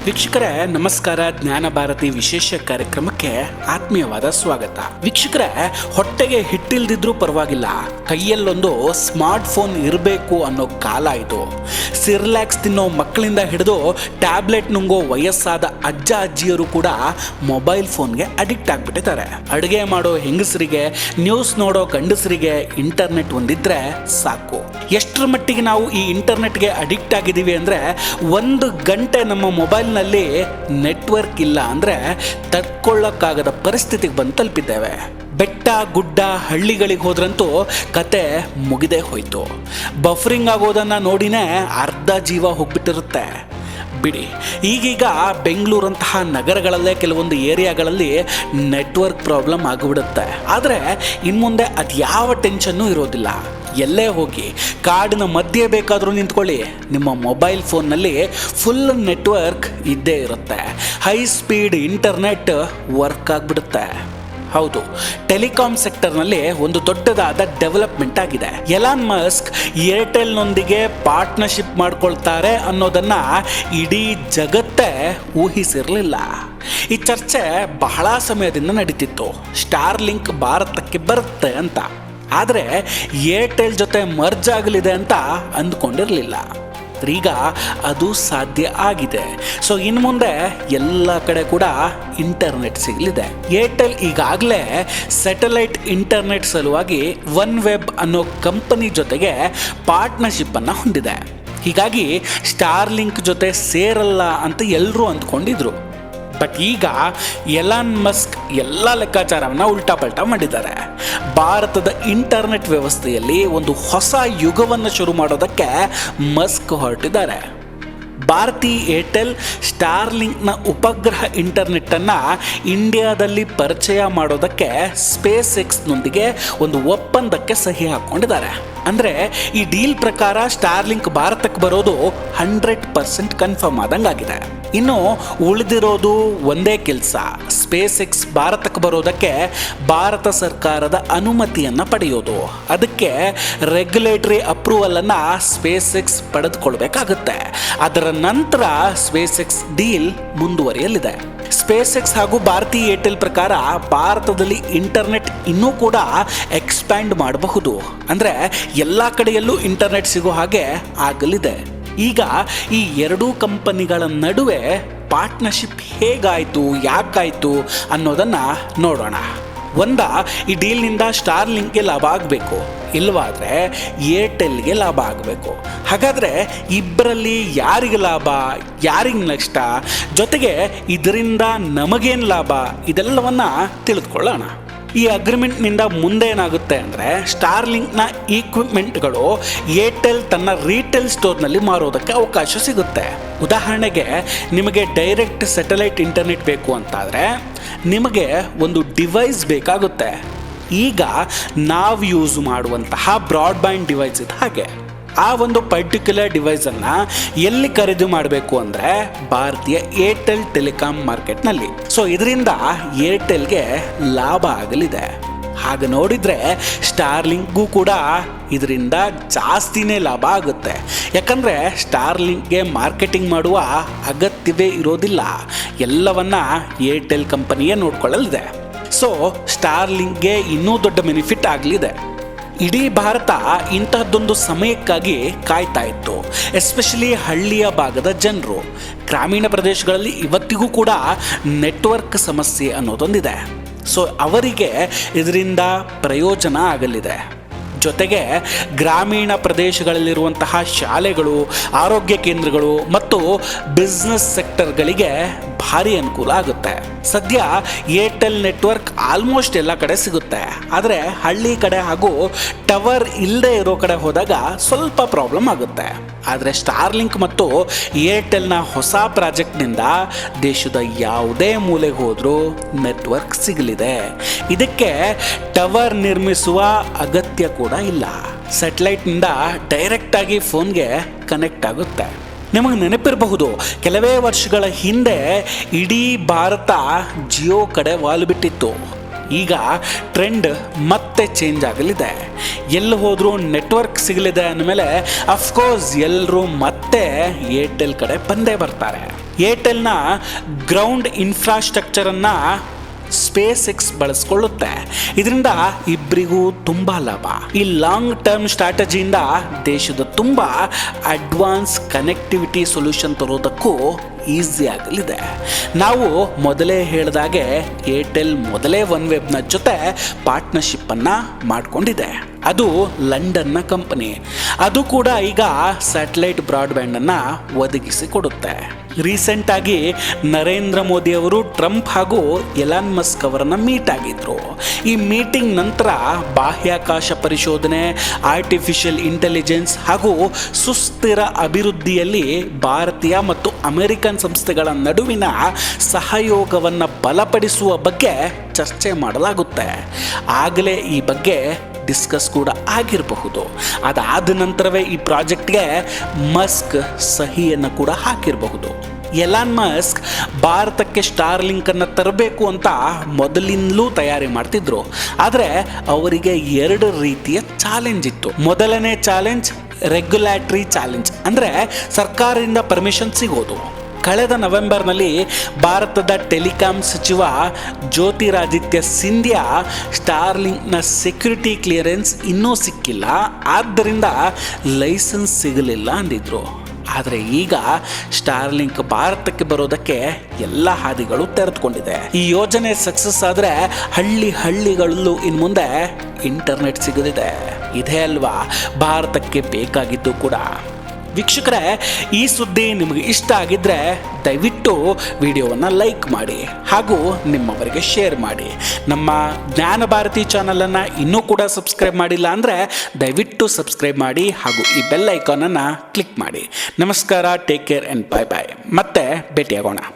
ವೀಕ್ಷಕರೇ ನಮಸ್ಕಾರ. ಜ್ಞಾನ ಭಾರತಿ ವಿಶೇಷ ಕಾರ್ಯಕ್ರಮಕ್ಕೆ ಆತ್ಮೀಯವಾದ ಸ್ವಾಗತ. ವೀಕ್ಷಕರೇ, ಹೊಟ್ಟೆಗೆ ಹಿಟ್ಟಿಲ್ದಿದ್ರೂ ಪರವಾಗಿಲ್ಲ, ಕೈಯಲ್ಲೊಂದು ಸ್ಮಾರ್ಟ್ ಫೋನ್ ಇರಬೇಕು ಅನ್ನೋ ಕಾಲ ಇದು. ಸಿರ್ಲ್ಯಾಕ್ಸ್ ತಿನ್ನೋ ಮಕ್ಕಳಿಂದ ಹಿಡಿದು ಟ್ಯಾಬ್ಲೆಟ್ ನುಂಗೋ ವಯಸ್ಸಾದ ಅಜ್ಜ ಅಜ್ಜಿಯರು ಕೂಡ ಮೊಬೈಲ್ ಫೋನ್ಗೆ ಅಡಿಕ್ಟ್ ಆಗಿಬಿಟ್ಟಿದ್ದಾರೆ. ಅಡುಗೆ ಮಾಡೋ ಹೆಂಗಸರಿಗೆ, ನ್ಯೂಸ್ ನೋಡೋ ಗಂಡಸರಿಗೆ ಇಂಟರ್ನೆಟ್ ಒಂದಿದ್ರೆ ಸಾಕು. ಎಷ್ಟರ ಮಟ್ಟಿಗೆ ನಾವು ಈ ಇಂಟರ್ನೆಟ್ಗೆ ಅಡಿಕ್ಟ್ ಆಗಿದ್ದೀವಿ ಅಂದರೆ, 1 ಗಂಟೆ ನಮ್ಮ ಮೊಬೈಲ್ನಲ್ಲಿ ನೆಟ್ವರ್ಕ್ ಇಲ್ಲ ಅಂದರೆ ತಡ್ಕೊಳ್ಳೋಕ್ಕಾಗದ ಪರಿಸ್ಥಿತಿಗೆ ಬಂದು ತಲುಪಿದ್ದೇವೆ. ಬೆಟ್ಟ ಗುಡ್ಡ ಹಳ್ಳಿಗಳಿಗೆ ಹೋದ್ರಂತೂ ಕತೆ ಮುಗಿದೇ ಹೋಯ್ತು. ಬಫರಿಂಗ್ ಆಗೋದನ್ನು ನೋಡಿನೇ ಅರ್ಧ ಜೀವ ಹೋಗ್ಬಿಟ್ಟಿರುತ್ತೆ. ಬಿಡಿ, ಈಗೀಗ ಬೆಂಗಳೂರಂತಹ ನಗರಗಳಲ್ಲೇ ಕೆಲವೊಂದು ಏರಿಯಾಗಳಲ್ಲಿ ನೆಟ್ವರ್ಕ್ ಪ್ರಾಬ್ಲಮ್ ಆಗಿಬಿಡುತ್ತೆ. ಆದರೆ ಇನ್ಮುಂದೆ ಅದು ಯಾವ ಟೆನ್ಷನ್ನೂ ಇರೋದಿಲ್ಲ. ಎಲ್ಲೇ ಹೋಗಿ ಕಾಡಿನ ಮಧ್ಯೆ ಬೇಕಾದರೂ ನಿಂತ್ಕೊಳ್ಳಿ, ನಿಮ್ಮ ಮೊಬೈಲ್ ಫೋನ್ನಲ್ಲಿ ಫುಲ್ ನೆಟ್ವರ್ಕ್ ಇದ್ದೇ ಇರುತ್ತೆ. ಹೈ ಸ್ಪೀಡ್ ಇಂಟರ್ನೆಟ್ ವರ್ಕ್ ಆಗಿಬಿಡುತ್ತೆ. ಹೌದು, ಟೆಲಿಕಾಂ ಸೆಕ್ಟರ್ನಲ್ಲಿ ಒಂದು ದೊಡ್ಡದಾದ ಡೆವಲಪ್ಮೆಂಟ್ ಆಗಿದೆ. ಎಲಾನ್ ಮಸ್ಕ್ ಏರ್ಟೆಲ್ನೊಂದಿಗೆ ಪಾರ್ಟ್ನರ್ಶಿಪ್ ಮಾಡ್ಕೊಳ್ತಾರೆ ಅನ್ನೋದನ್ನ ಇಡೀ ಜಗತ್ತೇ ಊಹಿಸಿರಲಿಲ್ಲ. ಈ ಚರ್ಚೆ ಬಹಳ ಸಮಯದಿಂದ ನಡೀತಿತ್ತು, ಸ್ಟಾರ್ಲಿಂಕ್ ಭಾರತಕ್ಕೆ ಬರುತ್ತೆ ಅಂತ. ಆದರೆ ಏರ್ಟೆಲ್ ಜೊತೆ ಮರ್ಜ್ ಆಗಲಿದೆ ಅಂತ ಅಂದ್ಕೊಂಡಿರಲಿಲ್ಲ. ಈಗ ಅದು ಸಾಧ್ಯ ಆಗಿದೆ. ಸೊ ಇನ್ನು ಮುಂದೆ ಎಲ್ಲ ಕಡೆ ಕೂಡ ಇಂಟರ್ನೆಟ್ ಸಿಗಲಿದೆ. ಏರ್ಟೆಲ್ ಈಗಾಗಲೇ ಸ್ಯಾಟಲೈಟ್ ಇಂಟರ್ನೆಟ್ ಸಲುವಾಗಿ ಒನ್ ವೆಬ್ ಅನ್ನೋ ಕಂಪನಿ ಜೊತೆಗೆ ಪಾರ್ಟ್ನರ್ಶಿಪ್ ಅನ್ನು ಹೊಂದಿದೆ. ಹೀಗಾಗಿ ಸ್ಟಾರ್ಲಿಂಕ್ ಜೊತೆ ಸೇರಲ್ಲ ಅಂತ ಎಲ್ಲರೂ ಅಂದ್ಕೊಂಡಿದ್ರು. ಬಟ್ ಈಗ ಎಲಾನ್ ಮಸ್ಕ್ ಎಲ್ಲ ಲೆಕ್ಕಾಚಾರವನ್ನು ಉಲ್ಟಾ ಪಲ್ಟಾ ಮಾಡಿದ್ದಾರೆ. ಭಾರತದ ಇಂಟರ್ನೆಟ್ ವ್ಯವಸ್ಥೆಯಲ್ಲಿ ಒಂದು ಹೊಸ ಯುಗವನ್ನು ಶುರು ಮಾಡೋದಕ್ಕೆ ಮಸ್ಕ್ ಹೊರಟಿದ್ದಾರೆ. ಭಾರತಿ ಏರ್ಟೆಲ್ ಸ್ಟಾರ್ಲಿಂಕ್ನ ಉಪಗ್ರಹ ಇಂಟರ್ನೆಟ್ಟನ್ನು ಇಂಡಿಯಾದಲ್ಲಿ ಪರಿಚಯ ಮಾಡೋದಕ್ಕೆ ಸ್ಪೇಸ್ ಎಕ್ಸ್ನೊಂದಿಗೆ ಒಂದು ಒಪ್ಪಂದಕ್ಕೆ ಸಹಿ ಹಾಕ್ಕೊಂಡಿದ್ದಾರೆ. ಅಂದರೆ ಈ ಡೀಲ್ ಪ್ರಕಾರ ಸ್ಟಾರ್ಲಿಂಕ್ ಭಾರತಕ್ಕೆ ಬರೋದು 100% ಕನ್ಫರ್ಮ್ ಆದಂಗಾಗಿದೆ. ಇನ್ನು ಉಳಿದಿರೋದು ಒಂದೇ ಕೆಲಸ, ಸ್ಪೇಸ್ ಎಕ್ಸ್ ಭಾರತಕ್ಕೆ ಬರೋದಕ್ಕೆ ಭಾರತ ಸರ್ಕಾರದ ಅನುಮತಿಯನ್ನು ಪಡೆಯೋದು. ಅದಕ್ಕೆ ರೆಗ್ಯುಲೇಟರಿ ಅಪ್ರೂವಲನ್ನು ಸ್ಪೇಸ್ ಎಕ್ಸ್ ಪಡೆದುಕೊಳ್ಬೇಕಾಗುತ್ತೆ. ಅದರ ನಂತರ ಸ್ಪೇಸ್ ಎಕ್ಸ್ ಡೀಲ್ ಮುಂದುವರಿಯಲಿದೆ. ಸ್ಪೇಸ್ ಎಕ್ಸ್ ಹಾಗೂ ಭಾರತಿ ಏರ್ಟೆಲ್ ಪ್ರಕಾರ ಭಾರತದಲ್ಲಿ ಇಂಟರ್ನೆಟ್ ಇನ್ನೂ ಕೂಡ ಎಕ್ಸ್ಪ್ಯಾಂಡ್ ಮಾಡಬಹುದು. ಅಂದರೆ ಎಲ್ಲ ಕಡೆಯಲ್ಲೂ ಇಂಟರ್ನೆಟ್ ಸಿಗೋ ಹಾಗೆ ಆಗಲಿದೆ. ಈಗ ಈ ಎರಡೂ ಕಂಪನಿಗಳ ನಡುವೆ ಪಾರ್ಟ್ನರ್ಶಿಪ್ ಹೇಗಾಯಿತು, ಯಾಕಾಯಿತು ಅನ್ನೋದನ್ನು ನೋಡೋಣ. ಈ ಡೀಲ್ನಿಂದ ಸ್ಟಾರ್ಲಿಂಕ್ಗೆ ಲಾಭ ಆಗಬೇಕು, ಇಲ್ಲವಾದರೆ ಏರ್ಟೆಲ್ಗೆ ಲಾಭ ಆಗಬೇಕು. ಹಾಗಾದರೆ ಇಬ್ಬರಲ್ಲಿ ಯಾರಿಗೆ ಲಾಭ, ಯಾರಿಗೆ ನಷ್ಟ, ಜೊತೆಗೆ ಇದರಿಂದ ನಮಗೇನು ಲಾಭ, ಇದೆಲ್ಲವನ್ನು ತಿಳಿದುಕೊಳ್ಳೋಣ. ಈ ಅಗ್ರಿಮೆಂಟ್ನಿಂದ ಮುಂದೆ ಏನಾಗುತ್ತೆ ಅಂದರೆ, ಸ್ಟಾರ್ಲಿಂಕ್ನ ಈಕ್ವಿಪ್ಮೆಂಟ್ಗಳು ಏರ್ಟೆಲ್ ತನ್ನ ರೀಟೇಲ್ ಸ್ಟೋರ್ನಲ್ಲಿ ಮಾರೋದಕ್ಕೆ ಅವಕಾಶ ಸಿಗುತ್ತೆ. ಉದಾಹರಣೆಗೆ, ನಿಮಗೆ ಡೈರೆಕ್ಟ್ ಸ್ಯಾಟಲೈಟ್ ಇಂಟರ್ನೆಟ್ ಬೇಕು ಅಂತಾದರೆ ನಿಮಗೆ ಒಂದು ಡಿವೈಸ್ ಬೇಕಾಗುತ್ತೆ. ಈಗ ನಾವು ಯೂಸ್ ಮಾಡುವಂತಹ ಬ್ರಾಡ್ಬ್ಯಾಂಡ್ ಡಿವೈಸ್ ಇದು ಹಾಗೆ. ಆ ಒಂದು ಪರ್ಟಿಕ್ಯುಲರ್ ಡಿವೈಸನ್ನು ಎಲ್ಲಿ ಖರೀದಿ ಮಾಡಬೇಕು ಅಂದರೆ ಭಾರತೀಯ ಏರ್ಟೆಲ್ ಟೆಲಿಕಾಂ ಮಾರ್ಕೆಟ್ನಲ್ಲಿ. ಸೊ ಇದರಿಂದ ಏರ್ಟೆಲ್ಗೆ ಲಾಭ ಆಗಲಿದೆ. ಹಾಗೆ ನೋಡಿದರೆ ಸ್ಟಾರ್ಲಿಂಕ್ಗೂ ಕೂಡ ಇದರಿಂದ ಜಾಸ್ತಿನೇ ಲಾಭ ಆಗುತ್ತೆ. ಯಾಕಂದರೆ ಸ್ಟಾರ್ಲಿಂಕ್ಗೆ ಮಾರ್ಕೆಟಿಂಗ್ ಮಾಡುವ ಅಗತ್ಯವೇ ಇರೋದಿಲ್ಲ, ಎಲ್ಲವನ್ನ ಏರ್ಟೆಲ್ ಕಂಪನಿಯೇ ನೋಡ್ಕೊಳ್ಳಲಿದೆ. ಸೊ ಸ್ಟಾರ್ಲಿಂಕ್ಗೆ ಇನ್ನೂ ದೊಡ್ಡ ಬೆನಿಫಿಟ್ ಆಗಲಿದೆ. ಇಡೀ ಭಾರತ ಇಂತಹದ್ದೊಂದು ಸಮಯಕ್ಕಾಗಿ ಕಾಯ್ತಾ ಇತ್ತು. ಎಸ್ಪೆಷಲಿ ಹಳ್ಳಿಯ ಭಾಗದ ಜನರು. ಗ್ರಾಮೀಣ ಪ್ರದೇಶಗಳಲ್ಲಿ ಇವತ್ತಿಗೂ ಕೂಡ ನೆಟ್ವರ್ಕ್ ಸಮಸ್ಯೆ ಅನ್ನೋದೊಂದಿದೆ. ಸೊ ಅವರಿಗೆ ಇದರಿಂದ ಪ್ರಯೋಜನ ಆಗಲಿದೆ. ಜೊತೆಗೆ ಗ್ರಾಮೀಣ ಪ್ರದೇಶಗಳಲ್ಲಿರುವಂತಹ ಶಾಲೆಗಳು, ಆರೋಗ್ಯ ಕೇಂದ್ರಗಳು ಮತ್ತು ಬಿಸ್ನೆಸ್ ಸೆಕ್ಟರ್ಗಳಿಗೆ ಭಾರಿ ಅನುಕೂಲ ಆಗುತ್ತೆ. ಸದ್ಯ ಏರ್ಟೆಲ್ ನೆಟ್ವರ್ಕ್ ಆಲ್ಮೋಸ್ಟ್ ಎಲ್ಲ ಕಡೆ ಸಿಗುತ್ತೆ. ಆದರೆ ಹಳ್ಳಿ ಕಡೆ ಹಾಗೂ ಟವರ್ ಇಲ್ಲದೆ ಇರೋ ಕಡೆ ಹೋದಾಗ ಸ್ವಲ್ಪ ಪ್ರಾಬ್ಲಮ್ ಆಗುತ್ತೆ. ಆದರೆ ಸ್ಟಾರ್ಲಿಂಕ್ ಮತ್ತು ಏರ್ಟೆಲ್ನ ಹೊಸ ಪ್ರಾಜೆಕ್ಟ್ನಿಂದ ದೇಶದ ಯಾವುದೇ ಮೂಲೆಗೆ ಹೋದರೂ ನೆಟ್ವರ್ಕ್ ಸಿಗಲಿದೆ. ಇದಕ್ಕೆ ಟವರ್ ನಿರ್ಮಿಸುವ ಅಗತ್ಯ ಕೂಡ ಇಲ್ಲ. ಸ್ಯಾಟಲೈಟ್ನಿಂದ ಡೈರೆಕ್ಟಾಗಿ ಫೋನ್ಗೆ ಕನೆಕ್ಟ್ ಆಗುತ್ತೆ. ನಿಮಗೆ ನೆನಪಿರಬಹುದು, ಕೆಲವೇ ವರ್ಷಗಳ ಹಿಂದೆ ಇಡೀ ಭಾರತ ಜಿಯೋ ಕಡೆ ವಾಲು ಬಿಟ್ಟಿತ್ತು. ಈಗ ಟ್ರೆಂಡ್ ಮತ್ತೆ ಚೇಂಜ್ ಆಗಲಿದೆ. ಎಲ್ಲಿ ಹೋದರೂ ನೆಟ್ವರ್ಕ್ ಸಿಗಲಿದೆ ಅಂದಮೇಲೆ ಅಫ್ಕೋರ್ಸ್ ಎಲ್ಲರೂ ಮತ್ತೆ ಏರ್ಟೆಲ್ ಕಡೆ ಬಂದೇ ಬರ್ತಾರೆ. ಏರ್ಟೆಲ್ನ ಗ್ರೌಂಡ್ ಇನ್ಫ್ರಾಸ್ಟ್ರಕ್ಚರನ್ನು ಸ್ಪೇಸ್ ಎಕ್ಸ್ ಬಳಸ್ಕೊಳ್ಳುತ್ತೆ. ಇದರಿಂದ ಇಬ್ಬರಿಗೂ ತುಂಬ ಲಾಭ. ಈ ಲಾಂಗ್ ಟರ್ಮ್ ಸ್ಟ್ರಾಟಜಿಯಿಂದ ದೇಶದ ತುಂಬ ಅಡ್ವಾನ್ಸ್ ಕನೆಕ್ಟಿವಿಟಿ ಸೊಲ್ಯೂಷನ್ ತರೋದಕ್ಕೂ ಈಸಿ ಆಗಲಿದೆ. ನಾವು ಮೊದಲೇ ಹೇಳಿದಾಗೆ ಏರ್ಟೆಲ್ ಮೊದಲೇ ಒನ್ ವೆಬ್ನ ಜೊತೆ ಪಾರ್ಟ್ನರ್ಶಿಪ್ಪನ್ನು ಮಾಡಿಕೊಂಡಿದೆ. ಅದು ಲಂಡನ್ನ ಕಂಪನಿ. ಅದು ಕೂಡ ಈಗ ಸ್ಯಾಟಲೈಟ್ ಬ್ರಾಡ್ಬ್ಯಾಂಡನ್ನು ಒದಗಿಸಿ ಕೊಡುತ್ತೆ. ರೀಸೆಂಟಾಗಿ ನರೇಂದ್ರ ಮೋದಿ ಅವರು ಟ್ರಂಪ್ ಹಾಗೂ ಎಲಾನ್ ಮಸ್ಕ್ ಅವರನ್ನು ಮೀಟ್ ಆಗಿದ್ರು. ಈ ಮೀಟಿಂಗ್ ನಂತರ ಬಾಹ್ಯಾಕಾಶ ಪರಿಶೋಧನೆ, ಆರ್ಟಿಫಿಷಿಯಲ್ ಇಂಟೆಲಿಜೆನ್ಸ್ ಹಾಗೂ ಸುಸ್ಥಿರ ಅಭಿವೃದ್ಧಿಯಲ್ಲಿ ಭಾರತೀಯ ಮತ್ತು ಅಮೆರಿಕನ್ ಸಂಸ್ಥೆಗಳ ನಡುವಿನ ಸಹಯೋಗವನ್ನು ಬಲಪಡಿಸುವ ಬಗ್ಗೆ ಚರ್ಚೆ ಮಾಡಲಾಗುತ್ತೆ. ಆಗಲೇ ಈ ಬಗ್ಗೆ ಡಿಸ್ಕಸ್ ಕೂಡ ಆಗಿರಬಹುದು. ಅದಾದ ನಂತರವೇ ಈ ಪ್ರಾಜೆಕ್ಟ್ಗೆ ಮಸ್ಕ್ ಸಹಿಯನ್ನು ಕೂಡ ಹಾಕಿರಬಹುದು. ಎಲಾನ್ ಮಸ್ಕ್ ಭಾರತಕ್ಕೆ ಸ್ಟಾರ್ಲಿಂಕ್ ಅನ್ನು ತರಬೇಕು ಅಂತ ಮೊದಲಿಂದಲೂ ತಯಾರಿ ಮಾಡ್ತಿದ್ರು. ಆದರೆ ಅವರಿಗೆ 2 ರೀತಿಯ ಚಾಲೆಂಜ್ ಇತ್ತು. ಮೊದಲನೇ ಚಾಲೆಂಜ್ ರೆಗ್ಯುಲೇಟರಿ ಚಾಲೆಂಜ್, ಅಂದರೆ ಸರ್ಕಾರದಿಂದ ಪರ್ಮಿಷನ್ ಸಿಗೋದು. ಕಳೆದ ನವೆಂಬರ್ನಲ್ಲಿ ಭಾರತದ ಟೆಲಿಕಾಂ ಸಚಿವ ಜ್ಯೋತಿರಾದಿತ್ಯ ಸಿಂಧ್ಯಾ ಸ್ಟಾರ್ಲಿಂಕ್ನ ಸೆಕ್ಯೂರಿಟಿ ಕ್ಲಿಯರೆನ್ಸ್ ಇನ್ನೂ ಸಿಕ್ಕಿಲ್ಲ, ಆದ್ದರಿಂದ ಲೈಸೆನ್ಸ್ ಸಿಗಲಿಲ್ಲ ಅಂದಿದ್ರು. ಆದರೆ ಈಗ ಸ್ಟಾರ್ಲಿಂಕ್ ಭಾರತಕ್ಕೆ ಬರೋದಕ್ಕೆ ಎಲ್ಲ ಹಾದಿಗಳು ತೆರೆದುಕೊಂಡಿದೆ. ಈ ಯೋಜನೆ ಸಕ್ಸಸ್ ಆದರೆ ಹಳ್ಳಿಗಳಲ್ಲೂ ಇನ್ನು ಮುಂದೆ ಇಂಟರ್ನೆಟ್ ಸಿಗಲಿದೆ. ಇದೇ ಅಲ್ವಾ ಭಾರತಕ್ಕೆ ಬೇಕಾಗಿದ್ದು ಕೂಡ. ವೀಕ್ಷಕರೇ, ಈ ಸುದ್ದಿ ನಿಮಗೆ ಇಷ್ಟ ಆಗಿದ್ದರೆ ದಯವಿಟ್ಟು ವಿಡಿಯೋವನ್ನು ಲೈಕ್ ಮಾಡಿ ಹಾಗೂ ನಿಮ್ಮವರಿಗೆ ಶೇರ್ ಮಾಡಿ. ನಮ್ಮ ಜ್ಞಾನ ಭಾರತಿ ಚಾನಲನ್ನು ಇನ್ನೂ ಕೂಡ ಸಬ್ಸ್ಕ್ರೈಬ್ ಮಾಡಿಲ್ಲ ಅಂದರೆ ದಯವಿಟ್ಟು ಸಬ್ಸ್ಕ್ರೈಬ್ ಮಾಡಿ ಹಾಗೂ ಈ ಬೆಲ್ ಐಕಾನನ್ನು ಕ್ಲಿಕ್ ಮಾಡಿ. ನಮಸ್ಕಾರ, ಟೇಕ್ ಕೇರ್ ಆ್ಯಂಡ್ ಬಾಯ್ ಬಾಯ್. ಮತ್ತೆ ಭೇಟಿಯಾಗೋಣ.